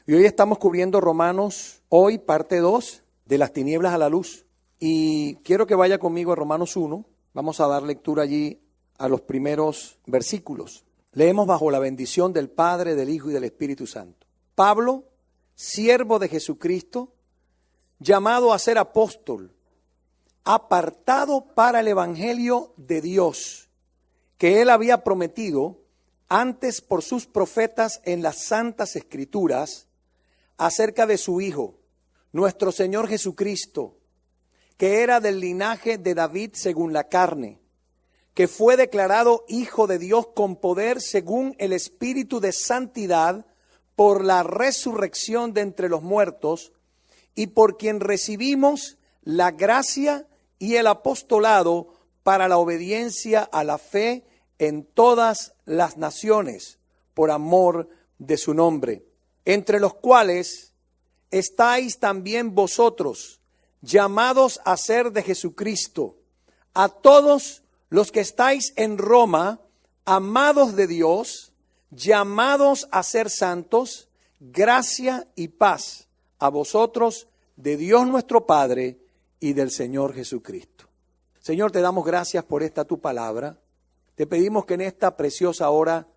Y hoy estamos cubriendo Romanos, hoy parte 2, de las tinieblas a la luz. Y quiero que vaya conmigo a Romanos 1. Vamos a dar lectura allí a los primeros versículos. Leemos bajo la bendición del Padre, del Hijo y del Espíritu Santo. Pablo, siervo de Jesucristo, llamado a ser apóstol, apartado para el evangelio de Dios, que él había prometido antes por sus profetas en las santas escrituras, acerca de su Hijo, nuestro Señor Jesucristo, que era del linaje de David según la carne, que fue declarado Hijo de Dios con poder según el Espíritu de santidad por la resurrección de entre los muertos, y por quien recibimos la gracia y el apostolado para la obediencia a la fe en todas las naciones, por amor de su nombre, entre los cuales estáis también vosotros, llamados a ser de Jesucristo, a todos los que estáis en Roma, amados de Dios, llamados a ser santos, gracia y paz a vosotros de Dios nuestro Padre y del Señor Jesucristo. Señor, te damos gracias por esta tu palabra. Te pedimos que en esta preciosa hora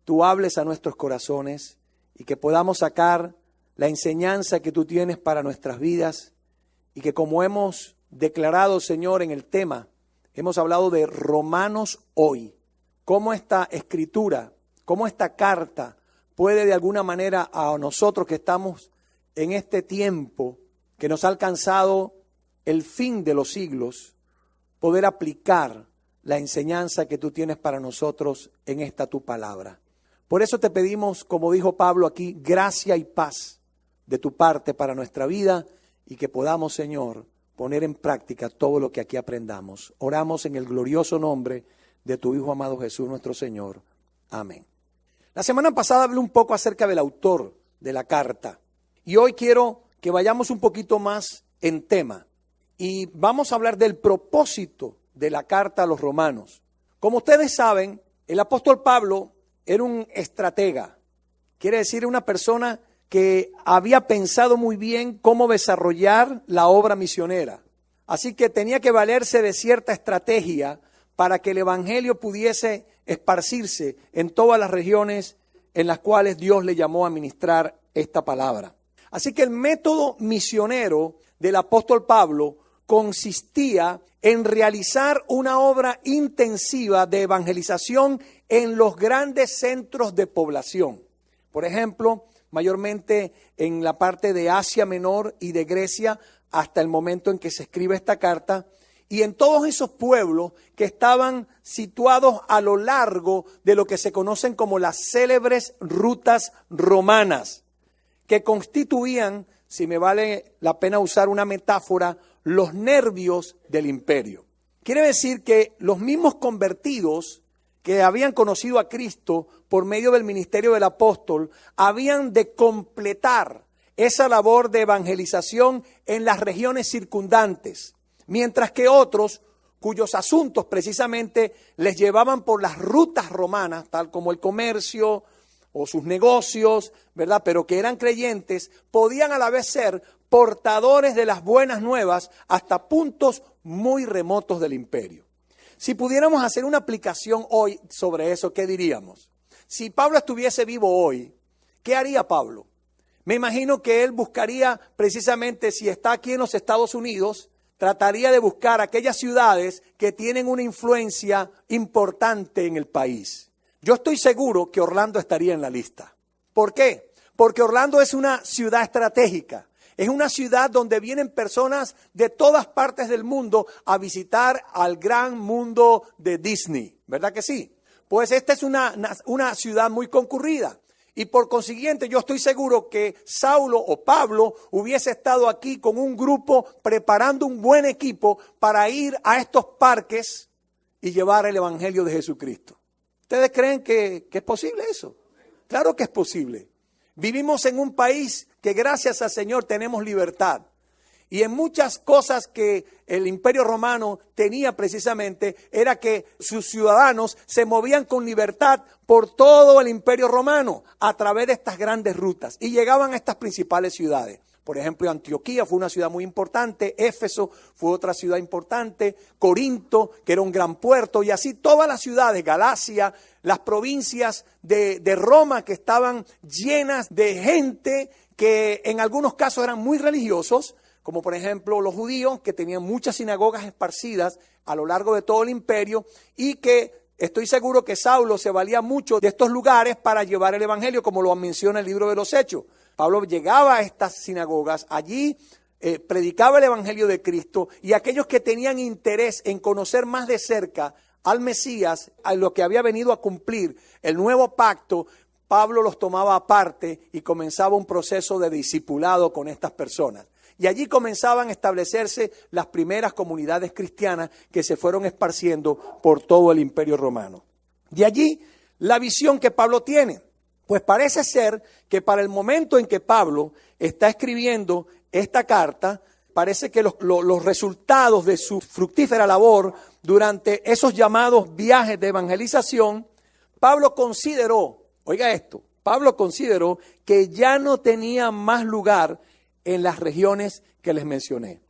tú hables a nuestros corazones y que podamos sacar la enseñanza que tú tienes para nuestras vidas y que, como hemos declarado, Señor, en el tema, hemos hablado de Romanos hoy, cómo esta escritura, cómo esta carta puede de alguna manera a nosotros que estamos en este tiempo que nos ha alcanzado el fin de los siglos, poder aplicar la enseñanza que tú tienes para nosotros en esta tu palabra. Por eso te pedimos, como dijo Pablo aquí, gracia y paz de tu parte para nuestra vida y que podamos, Señor, poner en práctica todo lo que aquí aprendamos. Oramos en el glorioso nombre de tu Hijo amado Jesús, nuestro Señor. Amén. La semana pasada hablé un poco acerca del autor de la carta y hoy quiero que vayamos un poquito más en tema y vamos a hablar del propósito de la carta a los romanos. Como ustedes saben, el apóstol Pablo era un estratega, quiere decir una persona que había pensado muy bien cómo desarrollar la obra misionera. Así que tenía que valerse de cierta estrategia para que el evangelio pudiese esparcirse en todas las regiones en las cuales Dios le llamó a ministrar esta palabra. Así que el método misionero del apóstol Pablo consistía en realizar una obra intensiva de evangelización en los grandes centros de población. Por ejemplo, mayormente en la parte de Asia Menor y de Grecia hasta el momento en que se escribe esta carta, y en todos esos pueblos que estaban situados a lo largo de lo que se conocen como las célebres rutas romanas, que constituían, si me vale la pena usar una metáfora, los nervios del imperio. Quiere decir que los mismos convertidos que habían conocido a Cristo por medio del ministerio del apóstol, habían de completar esa labor de evangelización en las regiones circundantes, mientras que otros, cuyos asuntos precisamente les llevaban por las rutas romanas, tal como el comercio o sus negocios, ¿verdad?, pero que eran creyentes, podían a la vez ser portadores de las buenas nuevas hasta puntos muy remotos del imperio. Si pudiéramos hacer una aplicación hoy sobre eso, ¿qué diríamos? Si Pablo estuviese vivo hoy, ¿qué haría Pablo? Me imagino que él buscaría precisamente, si está aquí en los Estados Unidos, trataría de buscar aquellas ciudades que tienen una influencia importante en el país. Yo estoy seguro que Orlando estaría en la lista. ¿Por qué? Porque Orlando es una ciudad estratégica. Es una ciudad donde vienen personas de todas partes del mundo a visitar al gran mundo de Disney, ¿verdad que sí? Pues esta es una ciudad muy concurrida y por consiguiente yo estoy seguro que Saulo o Pablo hubiese estado aquí con un grupo preparando un buen equipo para ir a estos parques y llevar el evangelio de Jesucristo. ¿Ustedes creen que es posible eso? Claro que es posible. Vivimos en un país que gracias al Señor tenemos libertad. Y en muchas cosas que el Imperio Romano tenía precisamente, era que sus ciudadanos se movían con libertad por todo el Imperio Romano a través de estas grandes rutas y llegaban a estas principales ciudades. Por ejemplo, Antioquía fue una ciudad muy importante, Éfeso fue otra ciudad importante, Corinto, que era un gran puerto, y así todas las ciudades, Galacia, las provincias de Roma, que estaban llenas de gente que en algunos casos eran muy religiosos, como por ejemplo los judíos, que tenían muchas sinagogas esparcidas a lo largo de todo el imperio, y que estoy seguro que Saulo se valía mucho de estos lugares para llevar el evangelio, como lo menciona el libro de los Hechos. Pablo llegaba a estas sinagogas, allí predicaba el evangelio de Cristo, y aquellos que tenían interés en conocer más de cerca al Mesías, a lo que había venido a cumplir el nuevo pacto, Pablo los tomaba aparte y comenzaba un proceso de discipulado con estas personas. Y allí comenzaban a establecerse las primeras comunidades cristianas que se fueron esparciendo por todo el Imperio Romano. De allí la visión que Pablo tiene. Pues parece ser que para el momento en que Pablo está escribiendo esta carta, parece que los resultados de su fructífera labor durante esos llamados viajes de evangelización, Pablo consideró, oiga esto, Pablo consideró que ya no tenía más lugar en las regiones que les mencioné.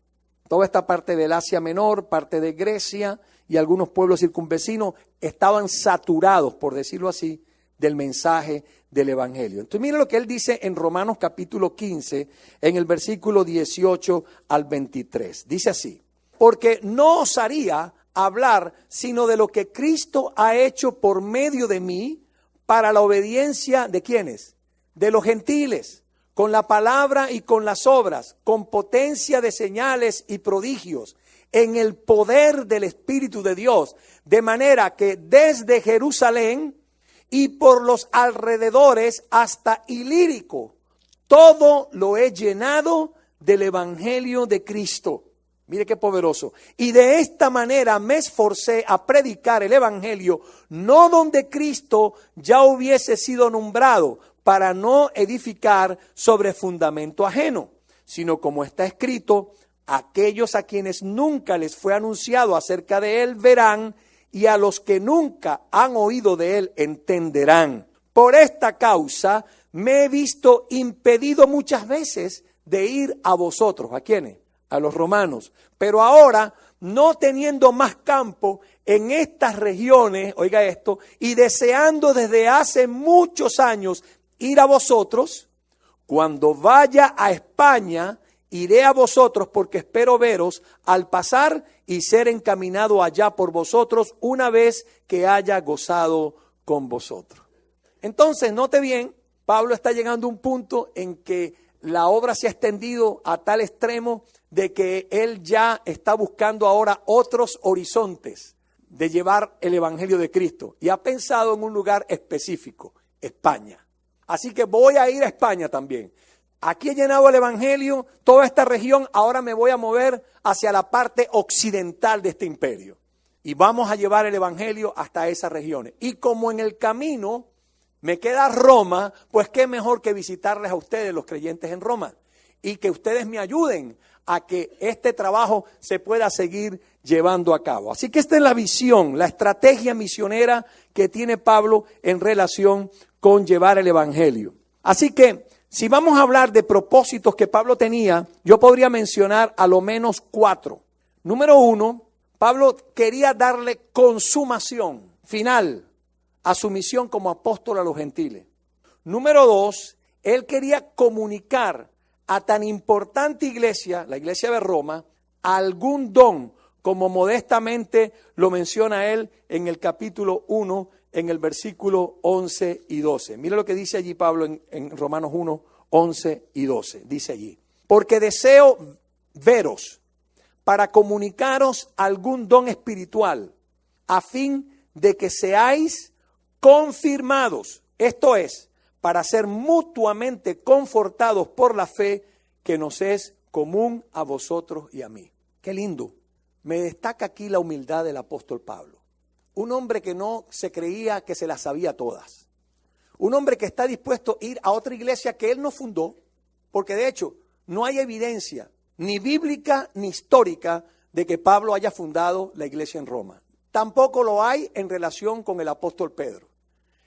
Toda esta parte del Asia Menor, parte de Grecia y algunos pueblos circunvecinos estaban saturados, por decirlo así, del mensaje del evangelio. Entonces mire lo que él dice en Romanos capítulo 15, en el versículo 18 al 23. Dice así: porque no osaría hablar sino de lo que Cristo ha hecho por medio de mí para la obediencia de ¿quiénes? De los gentiles, con la palabra y con las obras, con potencia de señales y prodigios, en el poder del Espíritu de Dios, de manera que desde Jerusalén y por los alrededores hasta Ilírico, todo lo he llenado del evangelio de Cristo. Mire qué poderoso. Y de esta manera me esforcé a predicar el evangelio, no donde Cristo ya hubiese sido nombrado, para no edificar sobre fundamento ajeno, sino como está escrito: aquellos a quienes nunca les fue anunciado acerca de él verán, y a los que nunca han oído de él entenderán. Por esta causa me he visto impedido muchas veces de ir a vosotros. ¿A quiénes? A los romanos. Pero ahora, no teniendo más campo en estas regiones, oiga esto, y deseando desde hace muchos años ir a vosotros, cuando vaya a España, iré a vosotros, porque espero veros al pasar y ser encaminado allá por vosotros una vez que haya gozado con vosotros. Entonces, note bien, Pablo está llegando a un punto en que la obra se ha extendido a tal extremo de que él ya está buscando ahora otros horizontes de llevar el evangelio de Cristo, y ha pensado en un lugar específico, España. Así que voy a ir a España también. Aquí he llenado el evangelio, toda esta región, ahora me voy a mover hacia la parte occidental de este imperio. Y vamos a llevar el evangelio hasta esas regiones. Y como en el camino me queda Roma, pues qué mejor que visitarles a ustedes, los creyentes en Roma. Y que ustedes me ayuden a que este trabajo se pueda seguir llevando a cabo. Así que esta es la visión, la estrategia misionera que tiene Pablo en relación con llevar el evangelio. Así que si vamos a hablar de propósitos que Pablo tenía, yo podría mencionar a lo menos 4. Número 1, Pablo quería darle consumación final a su misión como apóstol a los gentiles. Número 2, él quería comunicar a tan importante iglesia, la iglesia de Roma, algún don, como modestamente lo menciona él en el capítulo 1, en el versículo 11 y 12. Mira lo que dice allí Pablo en Romanos 1, 11 y 12. Dice allí: porque deseo veros para comunicaros algún don espiritual, a fin de que seáis confirmados. Esto es, para ser mutuamente confortados por la fe que nos es común a vosotros y a mí. Qué lindo. Me destaca aquí la humildad del apóstol Pablo. Un hombre que no se creía que se las sabía todas. Un hombre que está dispuesto a ir a otra iglesia que él no fundó, porque de hecho no hay evidencia ni bíblica ni histórica, de que Pablo haya fundado la iglesia en Roma. Tampoco lo hay en relación con el apóstol Pedro.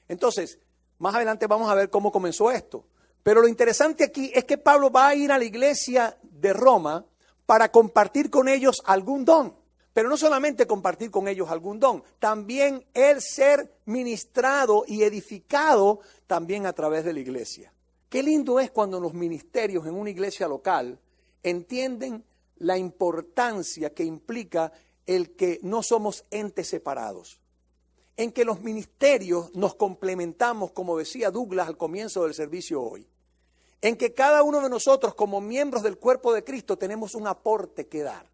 Entonces, más adelante vamos a ver cómo comenzó esto. Pero lo interesante aquí es que Pablo va a ir a la iglesia de Roma para compartir con ellos algún don. Pero no solamente compartir con ellos algún don, también el ser ministrado y edificado también a través de la iglesia. Qué lindo es cuando los ministerios en una iglesia local entienden la importancia que implica el que no somos entes separados. En que los ministerios nos complementamos, como decía Douglas al comienzo del servicio hoy. En que cada uno de nosotros como miembros del cuerpo de Cristo tenemos un aporte que dar.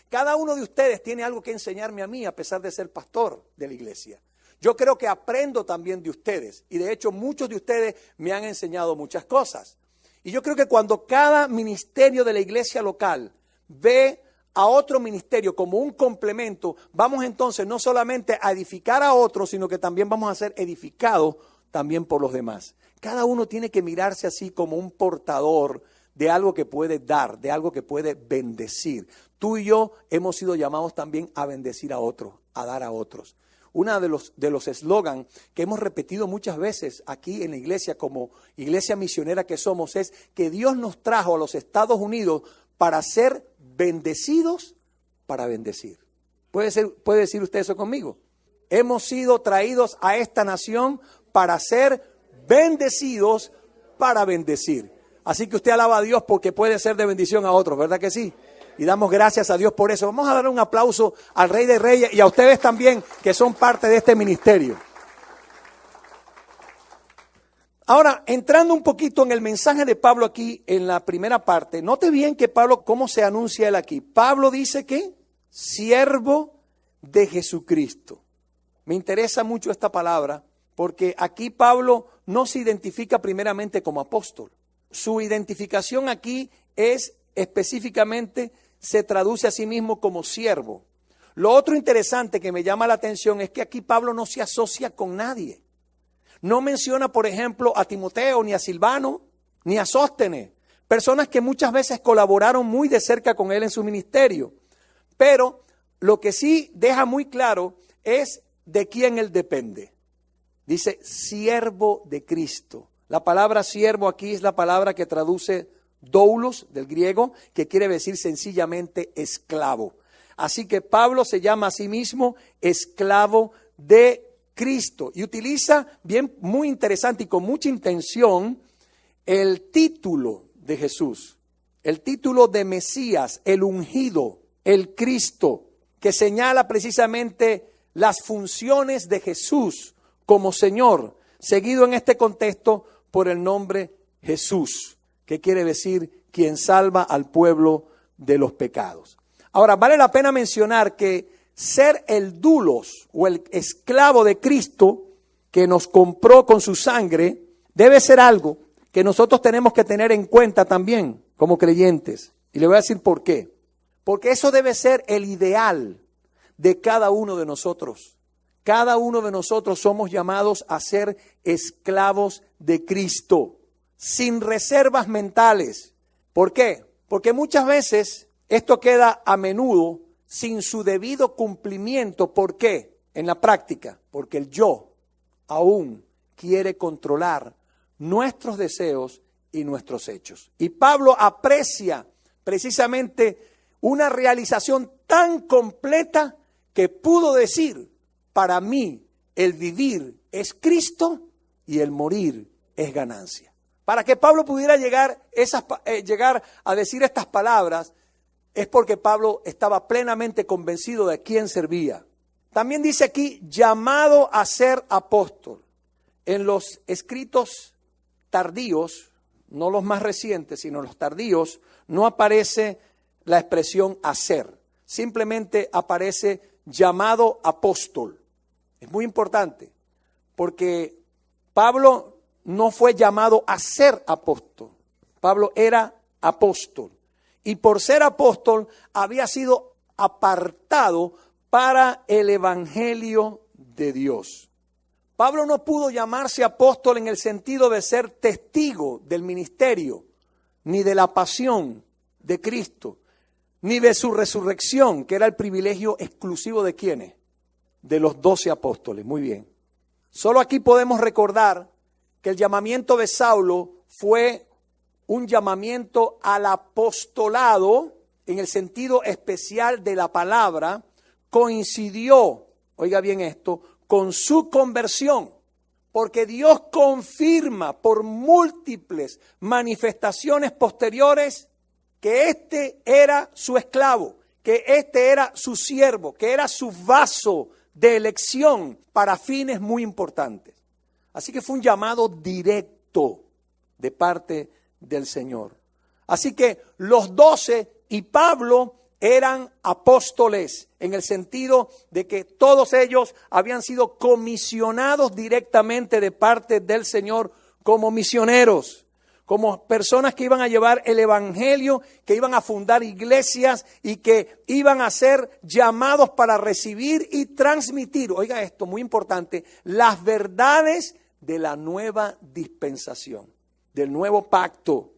Cada uno de ustedes tiene algo que enseñarme a mí a pesar de ser pastor de la iglesia. Yo creo que aprendo también de ustedes y de hecho muchos de ustedes me han enseñado muchas cosas. Y yo creo que cuando cada ministerio de la iglesia local ve a otro ministerio como un complemento, vamos entonces no solamente a edificar a otros, sino que también vamos a ser edificados también por los demás. Cada uno tiene que mirarse así como un portador de algo que puede dar, de algo que puede bendecir. Tú y yo hemos sido llamados también a bendecir a otros, a dar a otros. Uno de los eslogan que hemos repetido muchas veces aquí en la iglesia como iglesia misionera que somos es que Dios nos trajo a los Estados Unidos para ser bendecidos para bendecir. ¿Puede decir usted eso conmigo? Hemos sido traídos a esta nación para ser bendecidos para bendecir. Así que usted alaba a Dios porque puede ser de bendición a otros, ¿verdad que sí? Y damos gracias a Dios por eso. Vamos a dar un aplauso al Rey de Reyes y a ustedes también que son parte de este ministerio. Ahora, entrando un poquito en el mensaje de Pablo aquí en la primera parte, note bien que Pablo, ¿cómo se anuncia él aquí? Pablo dice que siervo de Jesucristo. Me interesa mucho esta palabra porque aquí Pablo no se identifica primeramente como apóstol. Su identificación aquí es específicamente, se traduce a sí mismo como siervo. Lo otro interesante que me llama la atención es que aquí Pablo no se asocia con nadie. No menciona, por ejemplo, a Timoteo, ni a Silvano, ni a Sóstenes, personas que muchas veces colaboraron muy de cerca con él en su ministerio. Pero lo que sí deja muy claro es de quién él depende. Dice, siervo de Cristo. La palabra siervo aquí es la palabra que traduce doulos, del griego, que quiere decir sencillamente esclavo. Así que Pablo se llama a sí mismo esclavo de Cristo y utiliza bien, muy interesante y con mucha intención el título de Jesús, el título de Mesías, el ungido, el Cristo, que señala precisamente las funciones de Jesús como Señor, seguido en este contexto por el nombre Jesús, que quiere decir quien salva al pueblo de los pecados. Ahora, vale la pena mencionar que ser el doulos o el esclavo de Cristo que nos compró con su sangre debe ser algo que nosotros tenemos que tener en cuenta también como creyentes. Y le voy a decir por qué. Porque eso debe ser el ideal de cada uno de nosotros. Cada uno de nosotros somos llamados a ser esclavos de Cristo, sin reservas mentales. ¿Por qué? Porque muchas veces esto queda a menudo sin su debido cumplimiento. ¿Por qué? En la práctica, porque el yo aún quiere controlar nuestros deseos y nuestros hechos. Y Pablo aprecia precisamente una realización tan completa que pudo decir, para mí el vivir es Cristo y el morir es ganancia. Para que Pablo pudiera llegar a decir estas palabras, es porque Pablo estaba plenamente convencido de quién servía. También dice aquí, llamado a ser apóstol. En los escritos tardíos, no los más recientes, sino los tardíos, no aparece la expresión hacer. Simplemente aparece llamado apóstol. Es muy importante, porque Pablo no fue llamado a ser apóstol. Pablo era apóstol. Y por ser apóstol había sido apartado para el evangelio de Dios. Pablo no pudo llamarse apóstol en el sentido de ser testigo del ministerio, ni de la pasión, de Cristo, ni de su resurrección, que era el privilegio exclusivo de ¿quiénes? De los 12 apóstoles. Muy bien. Solo aquí podemos recordar que el llamamiento de Saulo fue un llamamiento al apostolado en el sentido especial de la palabra, coincidió, oiga bien esto, con su conversión, porque Dios confirma por múltiples manifestaciones posteriores que este era su esclavo, que este era su siervo, que era su vaso de elección para fines muy importantes. Así que fue un llamado directo de parte del Señor. Así que los 12 y Pablo eran apóstoles en el sentido de que todos ellos habían sido comisionados directamente de parte del Señor como misioneros, como personas que iban a llevar el evangelio, que iban a fundar iglesias y que iban a ser llamados para recibir y transmitir, oiga esto, muy importante, las verdades de la nueva dispensación, del nuevo pacto,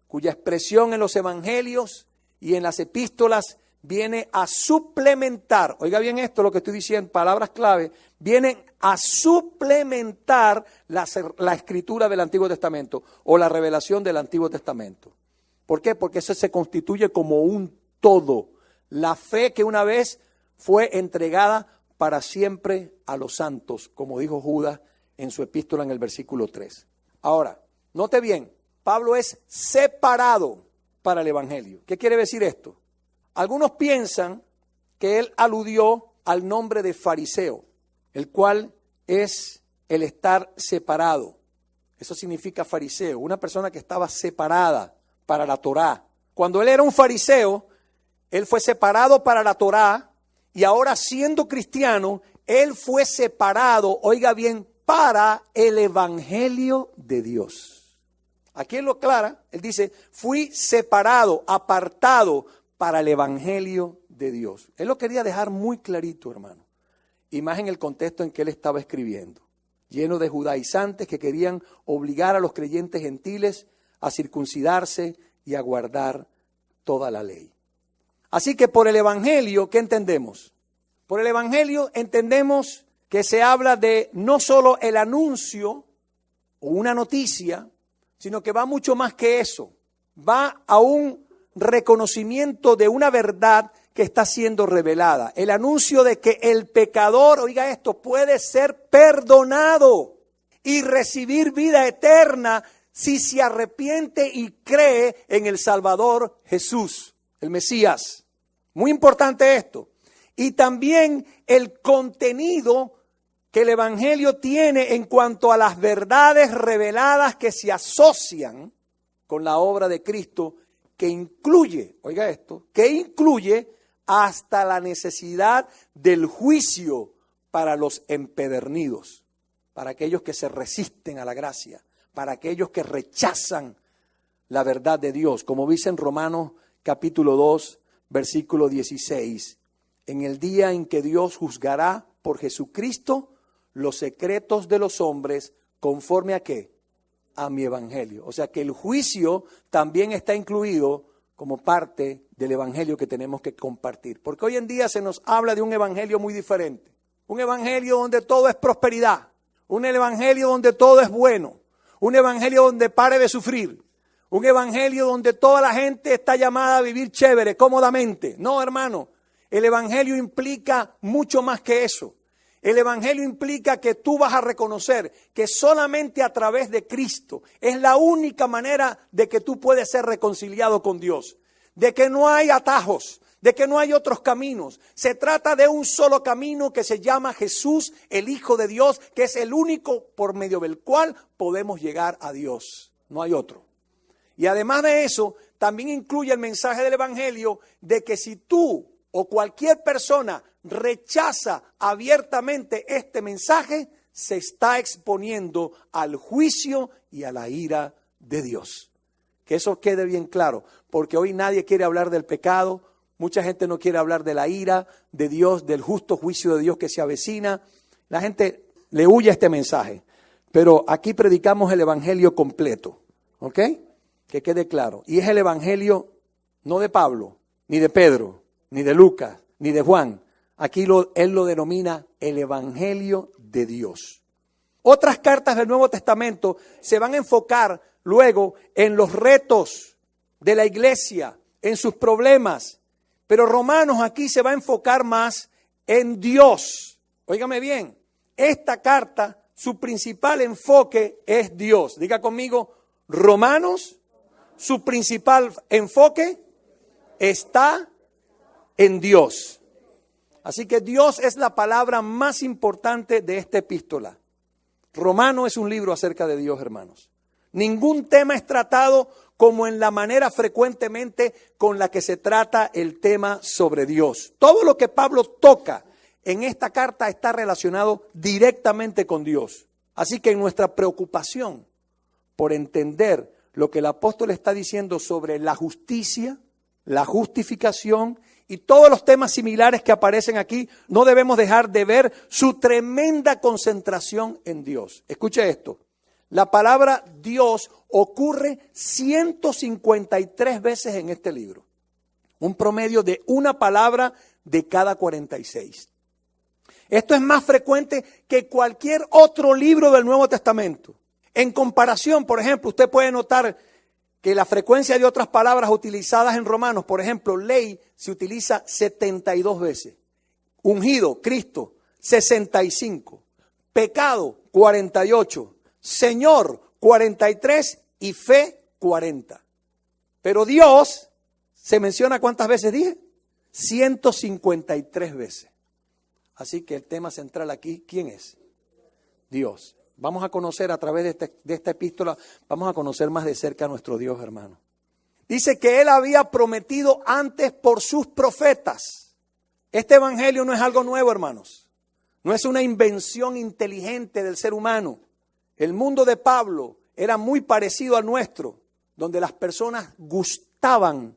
cuya expresión en los evangelios y en las epístolas viene a suplementar, oiga bien esto, lo que estoy diciendo, palabras clave, vienen a suplementar la escritura del Antiguo Testamento o la revelación del Antiguo Testamento. ¿Por qué? Porque eso se constituye como un todo. La fe que una vez fue entregada para siempre a los santos, como dijo Judas en su epístola en el versículo 3. Ahora, note bien, Pablo es separado para el evangelio. ¿Qué quiere decir esto? Algunos piensan que él aludió al nombre de fariseo, el cual es el estar separado. Eso significa fariseo, una persona que estaba separada para la Torá. Cuando él era un fariseo, él fue separado para la Torá y ahora siendo cristiano, él fue separado, oiga bien, para el evangelio de Dios. Aquí él lo aclara, él dice, fui separado, apartado para el evangelio de Dios. Él lo quería dejar muy clarito, hermano. Y más en el contexto en que él estaba escribiendo, lleno de judaizantes que querían obligar a los creyentes gentiles a circuncidarse y a guardar toda la ley. Así que por el evangelio, ¿qué entendemos? Por el evangelio entendemos que se habla de no solo el anuncio o una noticia, sino que va mucho más que eso. Va a un reconocimiento de una verdad que está siendo revelada. El anuncio de que el pecador, oiga esto, puede ser perdonado y recibir vida eterna si se arrepiente y cree en el Salvador Jesús, el Mesías. Muy importante esto. Y también el contenido que el evangelio tiene en cuanto a las verdades reveladas que se asocian con la obra de Cristo, que incluye, oiga esto, que incluye hasta la necesidad del juicio para los empedernidos, para aquellos que se resisten a la gracia, para aquellos que rechazan la verdad de Dios, como dice en Romanos capítulo 2, versículo 16, en el día en que Dios juzgará por Jesucristo los secretos de los hombres, conforme a ¿qué? A mi evangelio. O sea que el juicio también está incluido como parte del evangelio que tenemos que compartir. Porque hoy en día se nos habla de un evangelio muy diferente. Un evangelio donde todo es prosperidad. Un evangelio donde todo es bueno. Un evangelio donde pare de sufrir. Un evangelio donde toda la gente está llamada a vivir chévere, cómodamente. No, hermano. El evangelio implica mucho más que eso. El evangelio implica que tú vas a reconocer que solamente a través de Cristo es la única manera de que tú puedes ser reconciliado con Dios. De que no hay atajos, de que no hay otros caminos. Se trata de un solo camino que se llama Jesús, el Hijo de Dios, que es el único por medio del cual podemos llegar a Dios. No hay otro. Y además de eso, también incluye el mensaje del evangelio de que si tú o cualquier persona rechaza abiertamente este mensaje, se está exponiendo al juicio y a la ira de Dios. Que eso quede bien claro, porque hoy nadie quiere hablar del pecado, mucha gente no quiere hablar de la ira de Dios, del justo juicio de Dios que se avecina. La gente le huye a este mensaje, pero aquí predicamos el evangelio completo, ¿ok? Que quede claro. Y es el evangelio no de Pablo, ni de Pedro, ni de Lucas, ni de Juan. Aquí él lo denomina el Evangelio de Dios. Otras cartas del Nuevo Testamento se van a enfocar luego en los retos de la iglesia, en sus problemas. Pero Romanos aquí se va a enfocar más en Dios. Óigame bien, esta carta, su principal enfoque es Dios. Diga conmigo, Romanos, su principal enfoque está en Dios. Así que Dios es la palabra más importante de esta epístola. Romano es un libro acerca de Dios, hermanos. Ningún tema es tratado como en la manera frecuentemente con la que se trata el tema sobre Dios. Todo lo que Pablo toca en esta carta está relacionado directamente con Dios. Así que en nuestra preocupación por entender lo que el apóstol está diciendo sobre la justicia, la justificación y todos los temas similares que aparecen aquí, no debemos dejar de ver su tremenda concentración en Dios. Escuche esto. La palabra Dios ocurre 153 veces en este libro. Un promedio de una palabra de cada 46. Esto es más frecuente que cualquier otro libro del Nuevo Testamento. En comparación, por ejemplo, usted puede notar que la frecuencia de otras palabras utilizadas en Romanos, por ejemplo, ley se utiliza 72 veces. Ungido, Cristo, 65. Pecado, 48. Señor, 43 y fe, 40. Pero Dios se menciona ¿cuántas veces dije? 153 veces. Así que el tema central aquí, ¿quién es? Dios. Vamos a conocer a través de esta epístola, vamos a conocer más de cerca a nuestro Dios, hermano. Dice que Él había prometido antes por sus profetas. Este evangelio no es algo nuevo, hermanos. No es una invención inteligente del ser humano. El mundo de Pablo era muy parecido al nuestro, donde las personas gustaban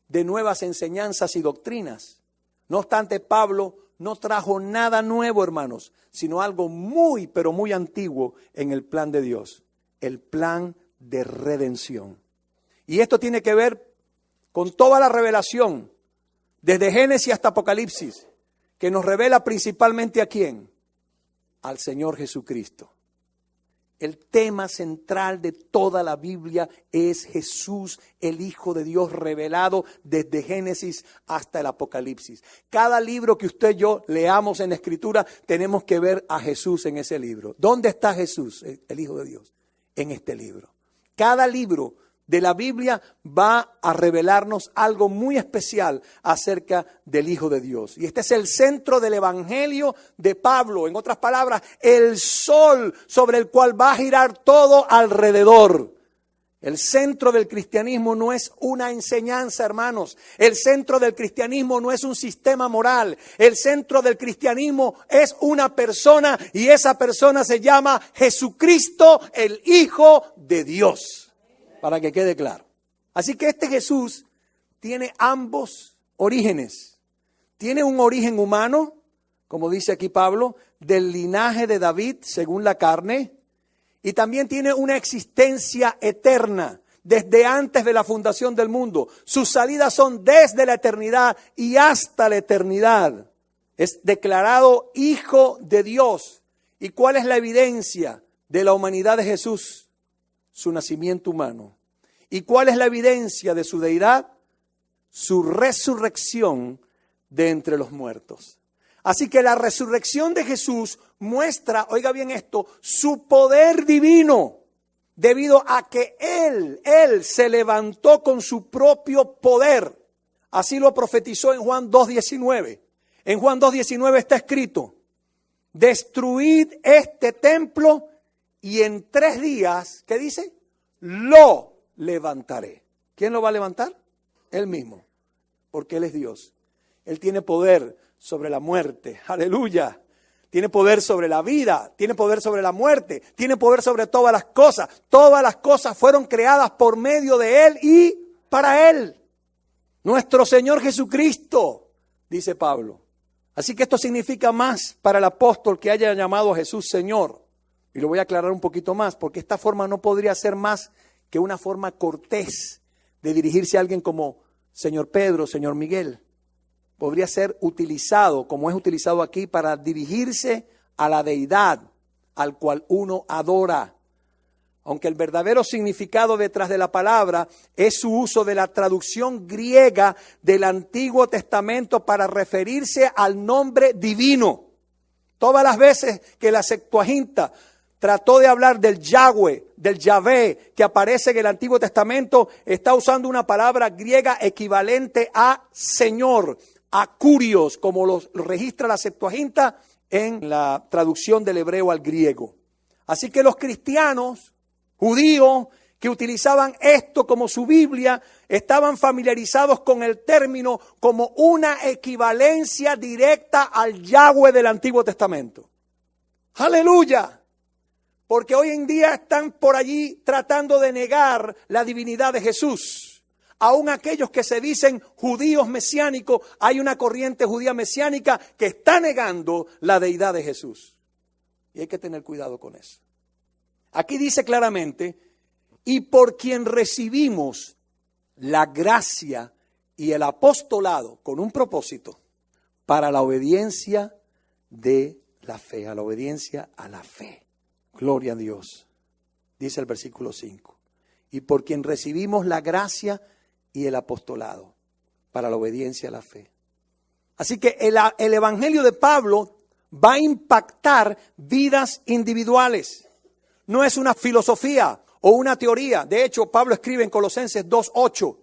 de nuevas enseñanzas y doctrinas. No obstante, Pablo no trajo nada nuevo, hermanos, sino algo muy, pero muy antiguo en el plan de Dios, el plan de redención. Y esto tiene que ver con toda la revelación, desde Génesis hasta Apocalipsis, que nos revela principalmente ¿a quién? Al Señor Jesucristo. El tema central de toda la Biblia es Jesús, el Hijo de Dios revelado desde Génesis hasta el Apocalipsis. Cada libro que usted y yo leamos en la Escritura, tenemos que ver a Jesús en ese libro. ¿Dónde está Jesús, el Hijo de Dios? En este libro. Cada libro de la Biblia va a revelarnos algo muy especial acerca del Hijo de Dios. Y este es el centro del Evangelio de Pablo. En otras palabras, el sol sobre el cual va a girar todo alrededor. El centro del cristianismo no es una enseñanza, hermanos. El centro del cristianismo no es un sistema moral. El centro del cristianismo es una persona y esa persona se llama Jesucristo, el Hijo de Dios. Para que quede claro. Así que este Jesús tiene ambos orígenes. Tiene un origen humano, como dice aquí Pablo, del linaje de David según la carne. Y también tiene una existencia eterna desde antes de la fundación del mundo. Sus salidas son desde la eternidad y hasta la eternidad. Es declarado Hijo de Dios. ¿Y cuál es la evidencia de la humanidad de Jesús? Su nacimiento humano. ¿Y cuál es la evidencia de su deidad? Su resurrección de entre los muertos. Así que la resurrección de Jesús muestra, oiga bien esto, su poder divino, debido a que Él se levantó con su propio poder. Así lo profetizó en Juan 2:19. En Juan 2:19 está escrito: destruid este templo y en 3 días, ¿qué dice? Lo levantaré. ¿Quién lo va a levantar? Él mismo, porque Él es Dios. Él tiene poder sobre la muerte. Aleluya. Tiene poder sobre la vida, tiene poder sobre la muerte, tiene poder sobre todas las cosas. Todas las cosas fueron creadas por medio de Él y para Él. Nuestro Señor Jesucristo, dice Pablo. Así que esto significa más para el apóstol que haya llamado a Jesús Señor. Y lo voy a aclarar un poquito más, porque esta forma no podría ser más que una forma cortés de dirigirse a alguien como señor Pedro, señor Miguel. Podría ser utilizado, como es utilizado aquí, para dirigirse a la deidad al cual uno adora. Aunque el verdadero significado detrás de la palabra es su uso de la traducción griega del Antiguo Testamento para referirse al nombre divino. Todas las veces que la Septuaginta trató de hablar del Yahweh, del Yahvé, que aparece en el Antiguo Testamento, está usando una palabra griega equivalente a Señor, a Kurios, como lo registra la Septuaginta en la traducción del hebreo al griego. Así que los cristianos judíos que utilizaban esto como su Biblia estaban familiarizados con el término como una equivalencia directa al Yahweh del Antiguo Testamento. ¡Aleluya! Porque hoy en día están por allí tratando de negar la divinidad de Jesús. Aún aquellos que se dicen judíos mesiánicos, hay una corriente judía mesiánica que está negando la deidad de Jesús. Y hay que tener cuidado con eso. Aquí dice claramente, y por quien recibimos la gracia y el apostolado con un propósito para la obediencia de la fe, a la obediencia a la fe. Gloria a Dios, dice el versículo 5. Y por quien recibimos la gracia y el apostolado para la obediencia a la fe. Así que el evangelio de Pablo va a impactar vidas individuales. No es una filosofía o una teoría. De hecho, Pablo escribe en Colosenses 2:8.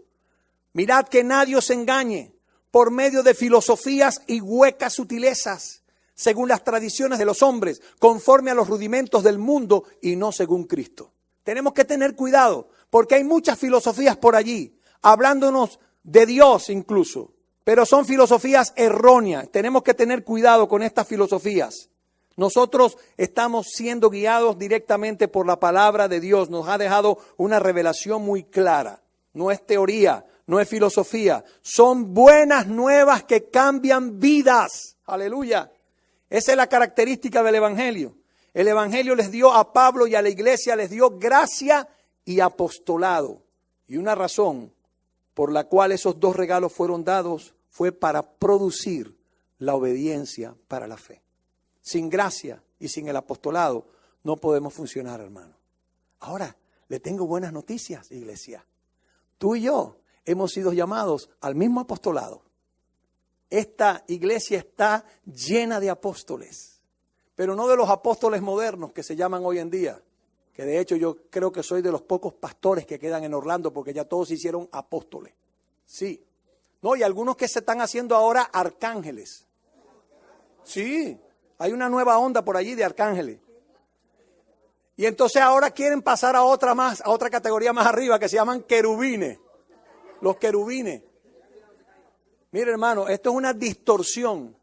Mirad que nadie os engañe por medio de filosofías y huecas sutilezas, según las tradiciones de los hombres, conforme a los rudimentos del mundo y no según Cristo. Tenemos que tener cuidado, porque hay muchas filosofías por allí, hablándonos de Dios incluso, pero son filosofías erróneas. Tenemos que tener cuidado con estas filosofías. Nosotros estamos siendo guiados directamente por la palabra de Dios. Nos ha dejado una revelación muy clara. No es teoría, no es filosofía. Son buenas nuevas que cambian vidas. Aleluya. Esa es la característica del evangelio. El evangelio les dio a Pablo y a la iglesia, les dio gracia y apostolado. Y una razón por la cual esos dos regalos fueron dados fue para producir la obediencia para la fe. Sin gracia y sin el apostolado no podemos funcionar, hermano. Ahora, le tengo buenas noticias, iglesia. Tú y yo hemos sido llamados al mismo apostolado. Esta iglesia está llena de apóstoles, pero no de los apóstoles modernos que se llaman hoy en día, que de hecho yo creo que soy de los pocos pastores que quedan en Orlando porque ya todos se hicieron apóstoles. Sí. No, y algunos que se están haciendo ahora arcángeles. Sí. Hay una nueva onda por allí de arcángeles. Y entonces ahora quieren pasar a otra categoría más arriba que se llaman querubines. Los querubines. Mire, hermano, esto es una distorsión.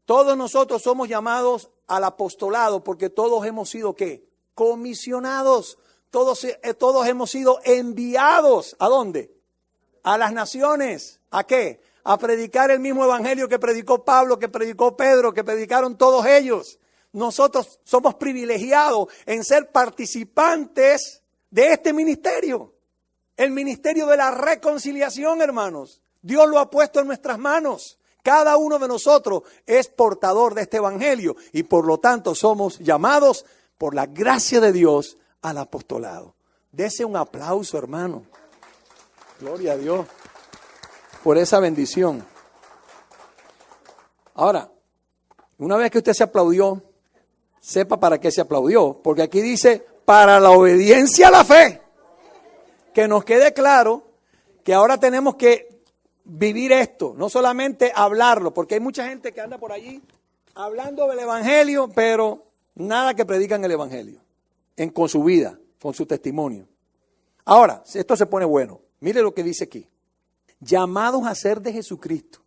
Todos nosotros somos llamados al apostolado porque todos hemos sido ¿qué? Comisionados. Todos hemos sido enviados. ¿A dónde? A las naciones. ¿A qué? A predicar el mismo evangelio que predicó Pablo, que predicó Pedro, que predicaron todos ellos. Nosotros somos privilegiados en ser participantes de este ministerio. El ministerio de la reconciliación, hermanos. Dios lo ha puesto en nuestras manos. Cada uno de nosotros es portador de este evangelio y por lo tanto somos llamados por la gracia de Dios al apostolado. Dese un aplauso, hermano. Gloria a Dios por esa bendición. Ahora, una vez que usted se aplaudió, sepa para qué se aplaudió, porque aquí dice, para la obediencia a la fe. Que nos quede claro que ahora tenemos que vivir esto, no solamente hablarlo, porque hay mucha gente que anda por allí hablando del evangelio, pero nada que predican el evangelio, con su vida, con su testimonio. Ahora, esto se pone bueno. Mire lo que dice aquí. Llamados a ser de Jesucristo.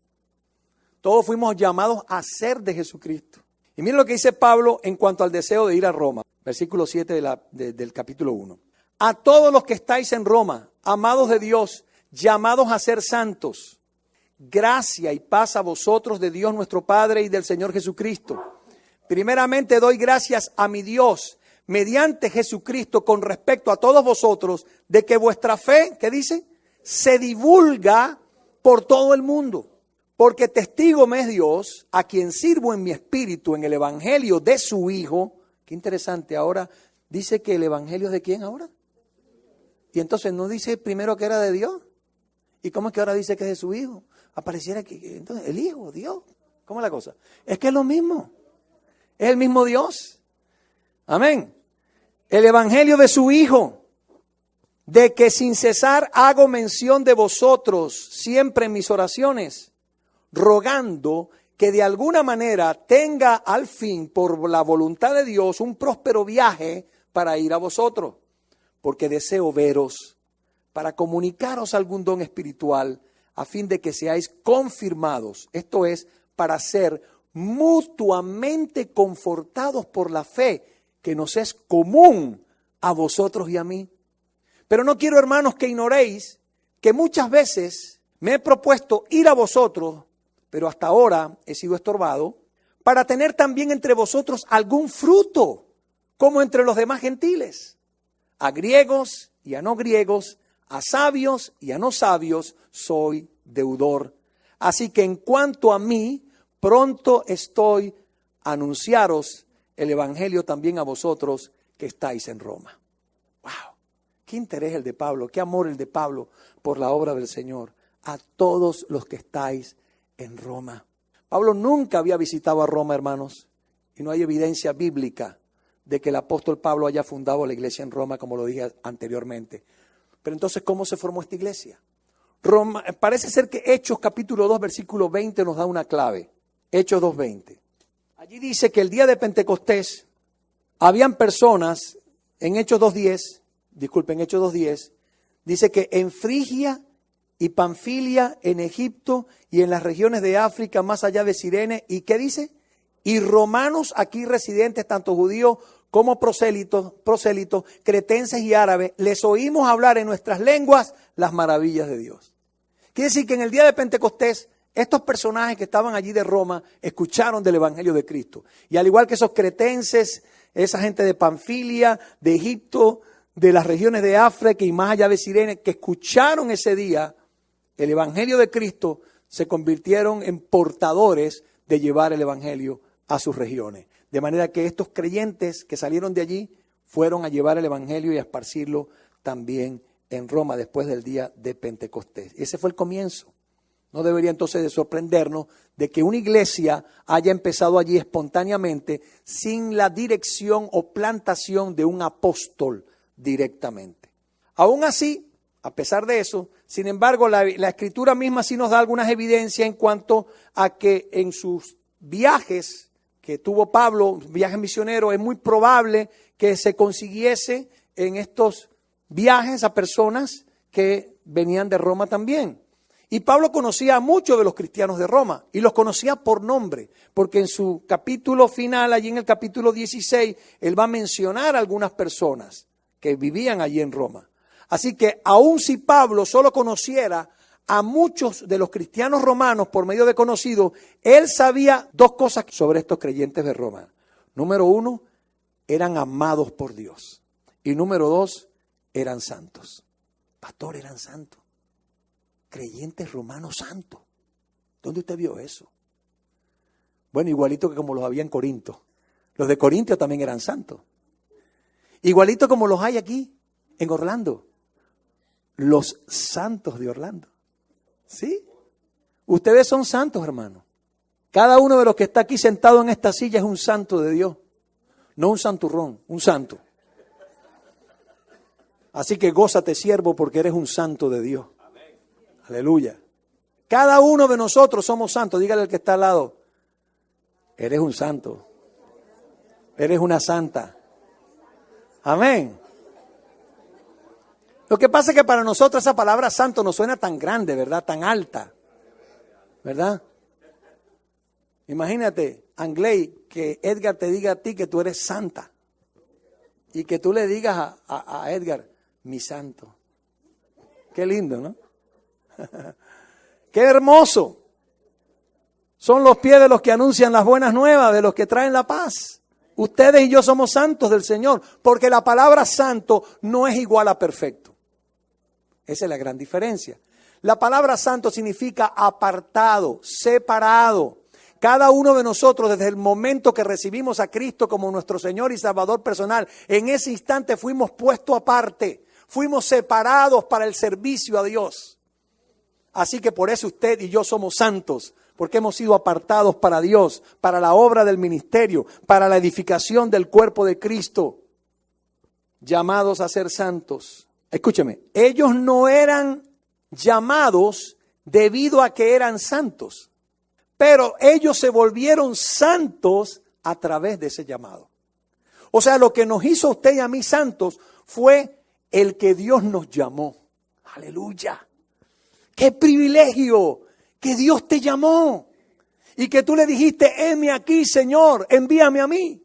Todos fuimos llamados a ser de Jesucristo. Y mire lo que dice Pablo en cuanto al deseo de ir a Roma. Versículo 7 del capítulo 1. A todos los que estáis en Roma, amados de Dios, llamados a ser santos, gracia y paz a vosotros de Dios nuestro Padre y del Señor Jesucristo. Primeramente doy gracias a mi Dios, mediante Jesucristo, con respecto a todos vosotros, de que vuestra fe, ¿qué dice? Se divulga por todo el mundo. Porque testigo me es Dios, a quien sirvo en mi espíritu en el evangelio de su Hijo. Qué interesante, ahora dice que el evangelio es de quién ahora. Y entonces no dice primero que era de Dios. ¿Y cómo es que ahora dice que es de su Hijo? Apareciera que entonces el Hijo, Dios. ¿Cómo es la cosa? Es que es lo mismo. Es el mismo Dios. Amén. El evangelio de su Hijo, de que sin cesar hago mención de vosotros siempre en mis oraciones, rogando que de alguna manera tenga al fin, por la voluntad de Dios, un próspero viaje para ir a vosotros, porque deseo veros, para comunicaros algún don espiritual, a fin de que seáis confirmados, esto es, para ser mutuamente confortados por la fe que nos es común a vosotros y a mí. Pero no quiero, hermanos, que ignoréis que muchas veces me he propuesto ir a vosotros, pero hasta ahora he sido estorbado, para tener también entre vosotros algún fruto, como entre los demás gentiles. A griegos y a no griegos, a sabios y a no sabios, soy deudor. Así que en cuanto a mí, pronto estoy a anunciaros el evangelio también a vosotros que estáis en Roma. ¡Wow! Qué interés el de Pablo, qué amor el de Pablo por la obra del Señor. A todos los que estáis en Roma. Pablo nunca había visitado a Roma, hermanos, y no hay evidencia bíblica de que el apóstol Pablo haya fundado la iglesia en Roma, como lo dije anteriormente. Pero entonces, ¿cómo se formó esta iglesia? Roma, parece ser que Hechos capítulo 2, versículo 20 nos da una clave. Hechos 2:20. Allí dice que el día de Pentecostés habían personas, en Hechos 2:10, dice que en Frigia y Panfilia, en Egipto y en las regiones de África, más allá de Cirene, ¿y qué dice? Y romanos aquí residentes, tanto judíos como prosélitos, cretenses y árabes, les oímos hablar en nuestras lenguas las maravillas de Dios. Quiere decir que en el día de Pentecostés, estos personajes que estaban allí de Roma escucharon del evangelio de Cristo. Y al igual que esos cretenses, esa gente de Panfilia, de Egipto, de las regiones de África y más allá de Cirene, que escucharon ese día el evangelio de Cristo, se convirtieron en portadores de llevar el evangelio a sus regiones. De manera que estos creyentes que salieron de allí fueron a llevar el evangelio y a esparcirlo también en Roma después del día de Pentecostés. Ese fue el comienzo. No debería entonces de sorprendernos de que una iglesia haya empezado allí espontáneamente sin la dirección o plantación de un apóstol directamente. Aún así, a pesar de eso, sin embargo, la Escritura misma sí nos da algunas evidencias en cuanto a que en sus viajes que tuvo Pablo, viajes misioneros, es muy probable que se consiguiese en estos viajes a personas que venían de Roma también. Y Pablo conocía a muchos de los cristianos de Roma y los conocía por nombre, porque en su capítulo final, allí en el capítulo 16, él va a mencionar a algunas personas que vivían allí en Roma. Así que aun si Pablo solo conociera a muchos de los cristianos romanos por medio de conocidos, él sabía dos cosas sobre estos creyentes de Roma. Número uno, eran amados por Dios. Y número dos, eran santos. Pastor, eran santos. Creyentes romanos santos. ¿Dónde usted vio eso? Bueno, igualito que como los había en Corinto. Los de Corinto también eran santos. Igualito como los hay aquí en Orlando. Los santos de Orlando. ¿Sí? Ustedes son santos, hermano. Cada uno de los que está aquí sentado en esta silla es un santo de Dios. No un santurrón, un santo. Así que gózate, siervo, porque eres un santo de Dios. Amén. Aleluya. Cada uno de nosotros somos santos. Dígale al que está al lado. Eres un santo. Eres una santa. Amén. Lo que pasa es que para nosotros esa palabra santo nos suena tan grande, ¿verdad? Tan alta, ¿verdad? Imagínate, Angley, que Edgar te diga a ti que tú eres santa. Y que tú le digas a Edgar, mi santo. Qué lindo, ¿no? Qué hermoso. Son los pies de los que anuncian las buenas nuevas, de los que traen la paz. Ustedes y yo somos santos del Señor, porque la palabra santo no es igual a perfecto. Esa es la gran diferencia. La palabra santo significa apartado, separado. Cada uno de nosotros, desde el momento que recibimos a Cristo como nuestro Señor y Salvador personal, en ese instante fuimos puestos aparte, fuimos separados para el servicio a Dios. Así que por eso usted y yo somos santos, porque hemos sido apartados para Dios, para la obra del ministerio, para la edificación del cuerpo de Cristo, llamados a ser santos. Escúcheme, ellos no eran llamados debido a que eran santos, pero ellos se volvieron santos a través de ese llamado. O sea, lo que nos hizo a usted y a mí santos fue el que Dios nos llamó. Aleluya. ¡Qué privilegio que Dios te llamó! Y que tú le dijiste, heme aquí, Señor, envíame a mí.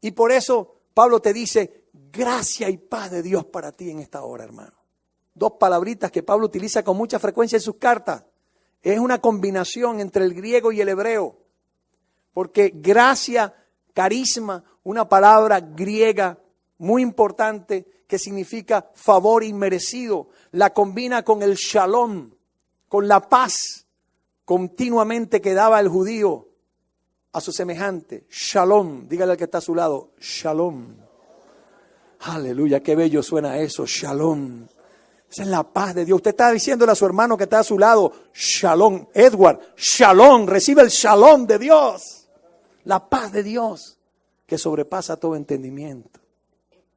Y por eso Pablo te dice, gracia y paz de Dios para ti en esta hora, hermano. Dos palabritas que Pablo utiliza con mucha frecuencia en sus cartas. Es una combinación entre el griego y el hebreo. Porque gracia, carisma, una palabra griega muy importante que significa favor inmerecido, la combina con el shalom, con la paz continuamente que daba el judío a su semejante. Shalom, dígale al que está a su lado, shalom. Aleluya, qué bello suena eso, shalom. Esa es la paz de Dios. Usted está diciéndole a su hermano que está a su lado, shalom. Edward, shalom, recibe el shalom de Dios. La paz de Dios que sobrepasa todo entendimiento.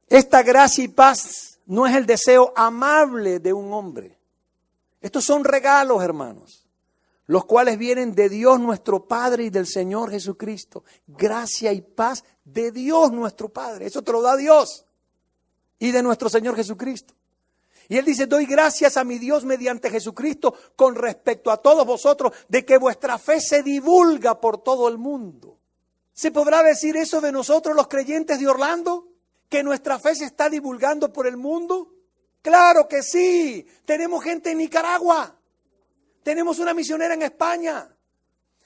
Esta gracia y paz no es el deseo amable de un hombre. Estos son regalos, hermanos, los cuales vienen de Dios nuestro Padre y del Señor Jesucristo. Gracia y paz de Dios nuestro Padre. Eso te lo da Dios y de nuestro Señor Jesucristo. Y Él dice, doy gracias a mi Dios mediante Jesucristo con respecto a todos vosotros, de que vuestra fe se divulga por todo el mundo. ¿Se podrá decir eso de nosotros los creyentes de Orlando? ¿Que nuestra fe se está divulgando por el mundo? Claro que sí. Tenemos gente en Nicaragua. Tenemos una misionera en España.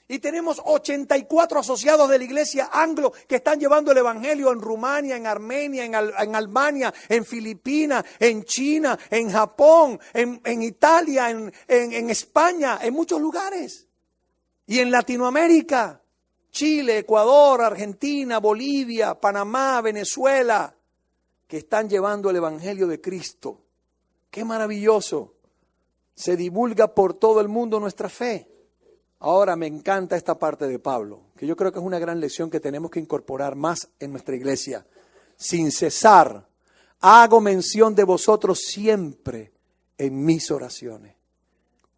Y tenemos 84 asociados de la iglesia anglo que están llevando el evangelio en Rumania, en Armenia, en Albania, en Filipinas, en China, en Japón, en Italia, en España, en muchos lugares. Y en Latinoamérica, Chile, Ecuador, Argentina, Bolivia, Panamá, Venezuela, que están llevando el evangelio de Cristo. ¡Qué maravilloso! Se divulga por todo el mundo nuestra fe. Ahora me encanta esta parte de Pablo, que yo creo que es una gran lección que tenemos que incorporar más en nuestra iglesia. Sin cesar, hago mención de vosotros siempre en mis oraciones,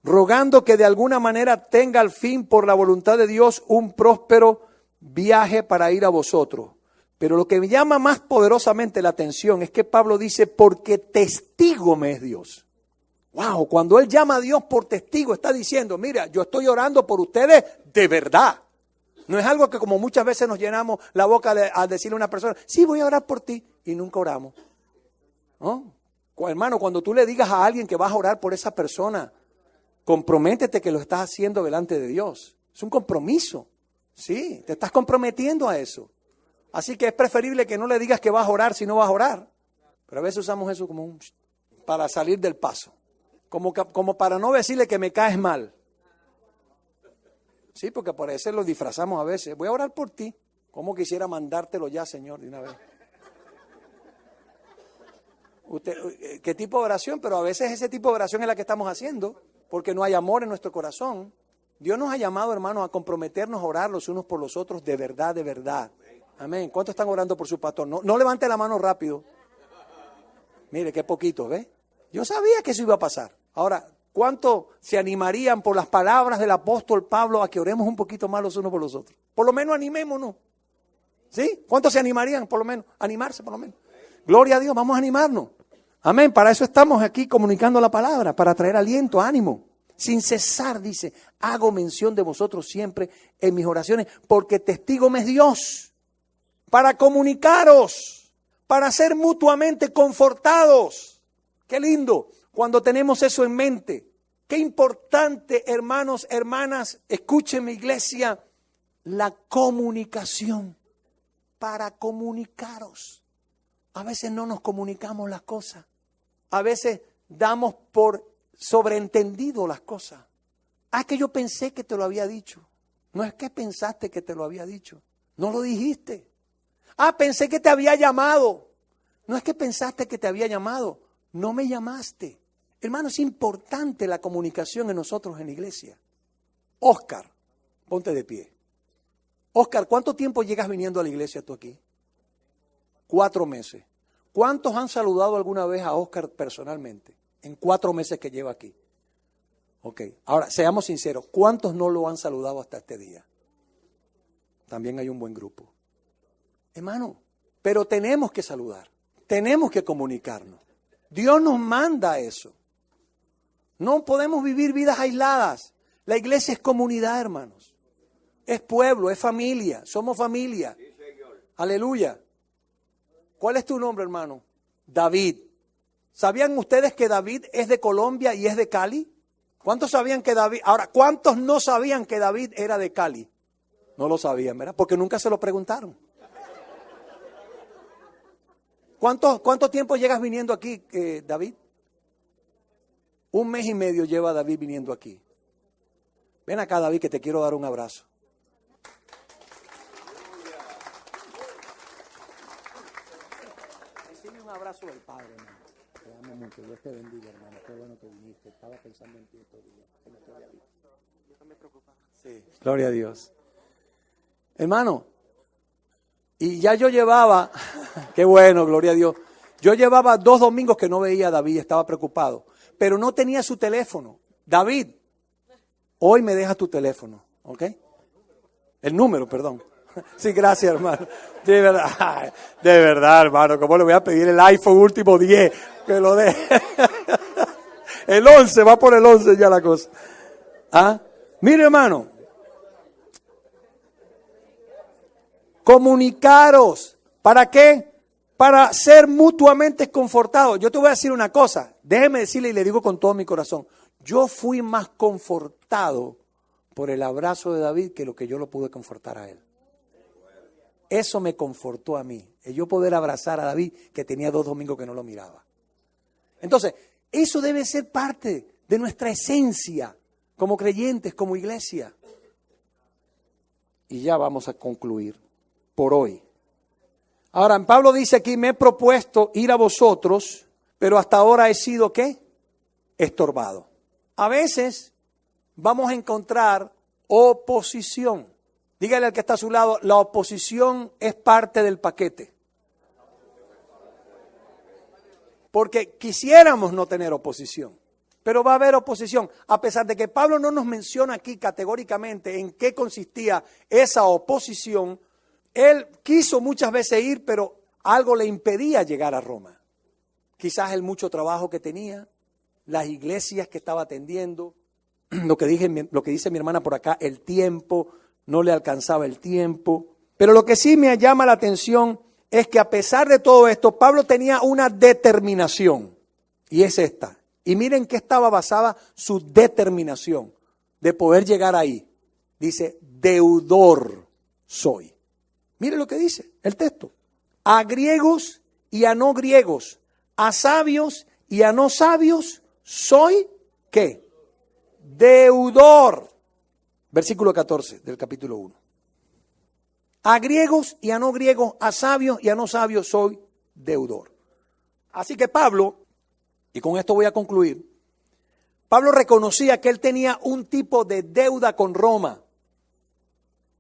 rogando que de alguna manera tenga al fin por la voluntad de Dios un próspero viaje para ir a vosotros. Pero lo que me llama más poderosamente la atención es que Pablo dice, porque testigo me es Dios. Wow, cuando él llama a Dios por testigo, está diciendo, mira, yo estoy orando por ustedes de verdad. No es algo que como muchas veces nos llenamos la boca a decirle a una persona, sí, voy a orar por ti, y nunca oramos. ¿No? Hermano, cuando tú le digas a alguien que vas a orar por esa persona, comprométete que lo estás haciendo delante de Dios. Es un compromiso. Sí, te estás comprometiendo a eso. Así que es preferible que no le digas que vas a orar si no vas a orar. Pero a veces usamos eso como para salir del paso. Como para no decirle que me caes mal. Sí, porque por eso lo disfrazamos a veces. Voy a orar por ti. ¿Cómo quisiera mandártelo ya, Señor, de una vez? ¿Qué tipo de oración? Pero a veces ese tipo de oración es la que estamos haciendo, porque no hay amor en nuestro corazón. Dios nos ha llamado, hermanos, a comprometernos a orar los unos por los otros de verdad, de verdad. Amén. ¿Cuántos están orando por su pastor? No levante la mano rápido. Mire, qué poquito, ¿ves? Yo sabía que eso iba a pasar. Ahora, ¿cuánto se animarían por las palabras del apóstol Pablo a que oremos un poquito más los unos por los otros? Por lo menos animémonos. ¿Sí? ¿Cuántos se animarían por lo menos? Animarse por lo menos. Gloria a Dios, vamos a animarnos. Amén. Para eso estamos aquí comunicando la palabra, para traer aliento, ánimo. Sin cesar, dice, hago mención de vosotros siempre en mis oraciones, porque testigo me es Dios, para comunicaros, para ser mutuamente confortados. Qué lindo cuando tenemos eso en mente. Qué importante, hermanos, hermanas, escuchen mi iglesia, la comunicación, para comunicaros. A veces no nos comunicamos las cosas. A veces damos por sobreentendido las cosas. Ah, que yo pensé que te lo había dicho. No es que pensaste que te lo había dicho. No lo dijiste. Ah, pensé que te había llamado. No es que pensaste que te había llamado. No me llamaste. Hermano, es importante la comunicación en nosotros en la iglesia. Oscar, ponte de pie. Oscar, ¿cuánto tiempo llegas viniendo a la iglesia tú aquí? 4 meses. ¿Cuántos han saludado alguna vez a Oscar personalmente en 4 meses que lleva aquí? Ok, ahora seamos sinceros, ¿cuántos no lo han saludado hasta este día? También hay un buen grupo. Hermano, pero tenemos que saludar, tenemos que comunicarnos. Dios nos manda eso. No podemos vivir vidas aisladas. La iglesia es comunidad, hermanos. Es pueblo, es familia, somos familia. Aleluya. ¿Cuál es tu nombre, hermano? David. ¿Sabían ustedes que David es de Colombia y es de Cali? ¿Cuántos sabían que David? Ahora, ¿cuántos no sabían que David era de Cali? No lo sabían, ¿verdad? Porque nunca se lo preguntaron. ¿Cuánto tiempo llegas viniendo aquí, David? 1 mes y medio lleva David viniendo aquí. Ven acá, David, que te quiero dar un abrazo. Recibe un abrazo del Padre, hermano. Te amo mucho. Dios te bendiga, hermano. Qué bueno que viniste. Estaba pensando en ti estos días. Que no te había visto. Yo también preocupado. Sí. Gloria a Dios. Hermano, y ya yo llevaba, qué bueno, gloria a Dios. Yo llevaba 2 domingos que no veía a David, estaba preocupado. Pero no tenía su teléfono. David, hoy me dejas tu teléfono, ¿ok? El número, perdón. Sí, gracias, hermano. De verdad, hermano. ¿Cómo le voy a pedir el iPhone último 10? Que lo dé. El 11, va por el 11 ya la cosa. ¿Ah? Mire, hermano. Comunicaros. ¿Para qué? Para ser mutuamente confortados. Yo te voy a decir una cosa. Déjeme decirle y le digo con todo mi corazón. Yo fui más confortado por el abrazo de David que lo que yo lo pude confortar a él. Eso me confortó a mí. El yo poder abrazar a David que tenía 2 domingos que no lo miraba. Entonces, eso debe ser parte de nuestra esencia como creyentes, como iglesia. Y ya vamos a concluir por hoy. Ahora, Pablo dice aquí, me he propuesto ir a vosotros, pero hasta ahora he sido, ¿qué? Estorbado. A veces vamos a encontrar oposición. Dígale al que está a su lado, la oposición es parte del paquete. Porque quisiéramos no tener oposición, pero va a haber oposición. A pesar de que Pablo no nos menciona aquí categóricamente en qué consistía esa oposición, él quiso muchas veces ir, pero algo le impedía llegar a Roma. Quizás el mucho trabajo que tenía, las iglesias que estaba atendiendo, lo que dice mi hermana por acá, el tiempo, no le alcanzaba el tiempo. Pero lo que sí me llama la atención es que a pesar de todo esto, Pablo tenía una determinación, y es esta. Y miren qué estaba basada su determinación de poder llegar ahí. Dice, deudor soy. Mire lo que dice el texto. A griegos y a no griegos, a sabios y a no sabios, soy, ¿qué? Deudor. Versículo 14 del capítulo 1. A griegos y a no griegos, a sabios y a no sabios, soy deudor. Así que Pablo, y con esto voy a concluir, Pablo reconocía que él tenía un tipo de deuda con Roma.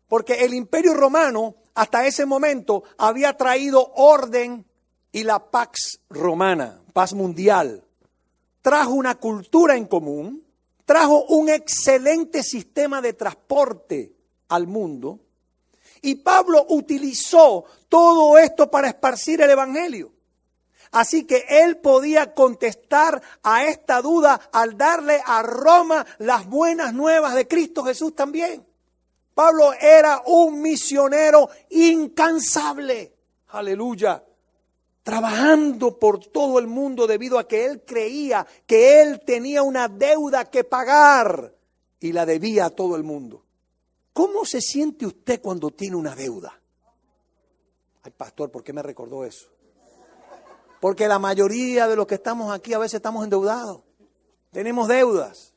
Porque el Imperio Romano hasta ese momento había traído orden y la pax romana, paz mundial. Trajo una cultura en común, trajo un excelente sistema de transporte al mundo. Y Pablo utilizó todo esto para esparcir el evangelio. Así que él podía contestar a esta duda al darle a Roma las buenas nuevas de Cristo Jesús también. Pablo era un misionero incansable, aleluya, trabajando por todo el mundo debido a que él creía que él tenía una deuda que pagar y la debía a todo el mundo. ¿Cómo se siente usted cuando tiene una deuda? Ay, pastor, ¿por qué me recordó eso? Porque la mayoría de los que estamos aquí a veces estamos endeudados. Tenemos deudas.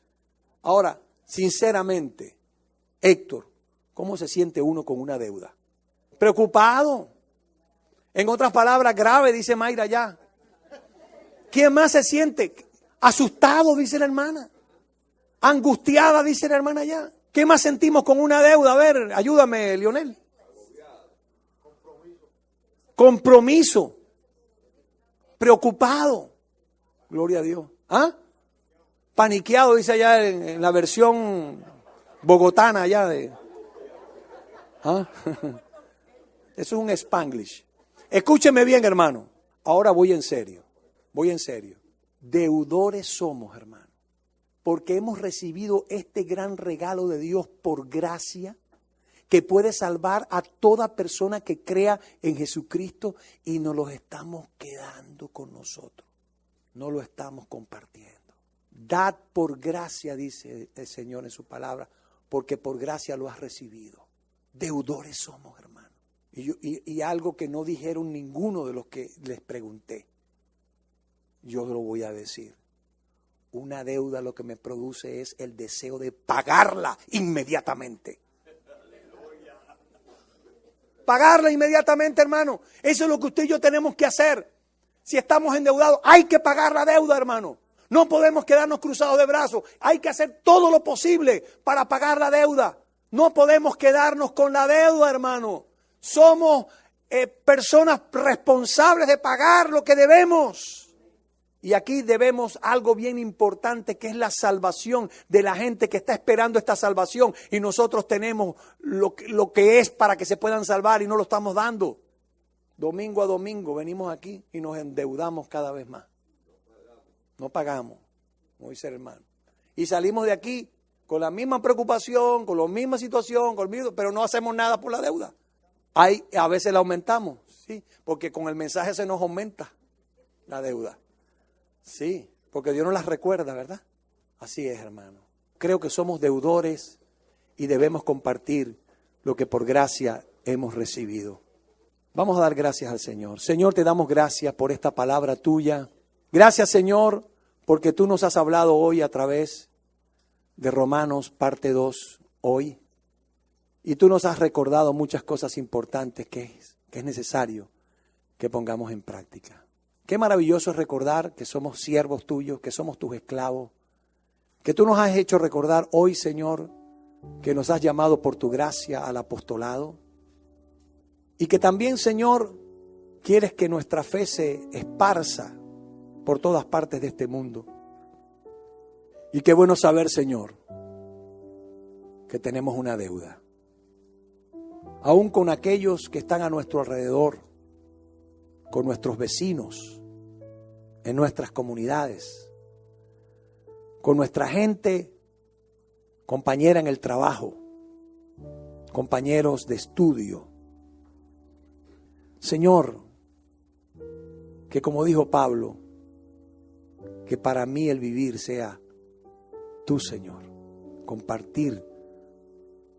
Ahora, sinceramente, Héctor, ¿cómo se siente uno con una deuda? Preocupado. En otras palabras, grave, dice Mayra ya. ¿Quién más se siente? Asustado, dice la hermana. Angustiada, dice la hermana ya. ¿Qué más sentimos con una deuda? A ver, ayúdame, Lionel. Compromiso. Preocupado. Gloria a Dios. ¿Ah? Paniqueado, dice allá en la versión bogotana allá de... ¿Ah? Eso es un Spanglish. Escúcheme bien, hermano. Ahora voy en serio. Voy en serio. Deudores somos, hermano. Porque hemos recibido este gran regalo de Dios por gracia, que puede salvar a toda persona que crea en Jesucristo, y nos los estamos quedando con nosotros. No lo estamos compartiendo. Dad por gracia, dice el Señor en su palabra, porque por gracia lo has recibido. Deudores somos, hermano. Y algo que no dijeron ninguno de los que les pregunté, yo lo voy a decir. Una deuda lo que me produce es el deseo de pagarla inmediatamente. Pagarla inmediatamente, hermano. Eso es lo que usted y yo tenemos que hacer. Si estamos endeudados, hay que pagar la deuda, hermano. No podemos quedarnos cruzados de brazos. Hay que hacer todo lo posible para pagar la deuda. No podemos quedarnos con la deuda, hermano. Somos personas responsables de pagar lo que debemos. Y aquí debemos algo bien importante, que es la salvación de la gente que está esperando esta salvación. Y nosotros tenemos lo que es para que se puedan salvar y no lo estamos dando. Domingo a domingo venimos aquí y nos endeudamos cada vez más. No pagamos, como dice el hermano. Y salimos de aquí con la misma preocupación, con la misma situación, pero no hacemos nada por la deuda. A veces la aumentamos, sí, porque con el mensaje se nos aumenta la deuda. Sí, porque Dios nos las recuerda, ¿verdad? Así es, hermano. Creo que somos deudores y debemos compartir lo que por gracia hemos recibido. Vamos a dar gracias al Señor. Señor, te damos gracias por esta palabra tuya. Gracias, Señor, porque tú nos has hablado hoy a través de Romanos, parte 2, hoy. Y tú nos has recordado muchas cosas importantes que es necesario que pongamos en práctica. Qué maravilloso es recordar que somos siervos tuyos, que somos tus esclavos, que tú nos has hecho recordar hoy, Señor, que nos has llamado por tu gracia al apostolado, y que también, Señor, quieres que nuestra fe se esparza por todas partes de este mundo. Y qué bueno saber, Señor, que tenemos una deuda, aún con aquellos que están a nuestro alrededor, con nuestros vecinos, en nuestras comunidades, con nuestra gente, compañera en el trabajo, compañeros de estudio. Señor, que como dijo Pablo, que para mí el vivir sea tú, Señor, compartir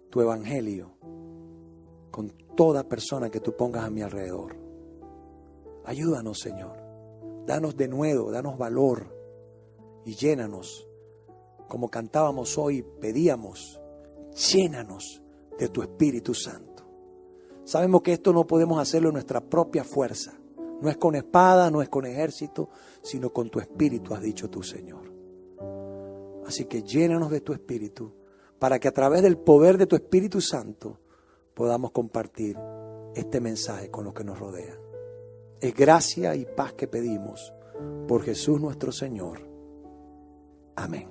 tu evangelio con toda persona que tú pongas a mi alrededor. Ayúdanos, Señor. Danos de nuevo, danos valor y llénanos, como cantábamos hoy, pedíamos, llénanos de tu Espíritu Santo. Sabemos que esto no podemos hacerlo en nuestra propia fuerza. No es con espada, no es con ejército, sino con tu Espíritu, has dicho tú, Señor. Así que llénanos de tu Espíritu, para que a través del poder de tu Espíritu Santo podamos compartir este mensaje con los que nos rodean. Es gracia y paz que pedimos por Jesús nuestro Señor. Amén.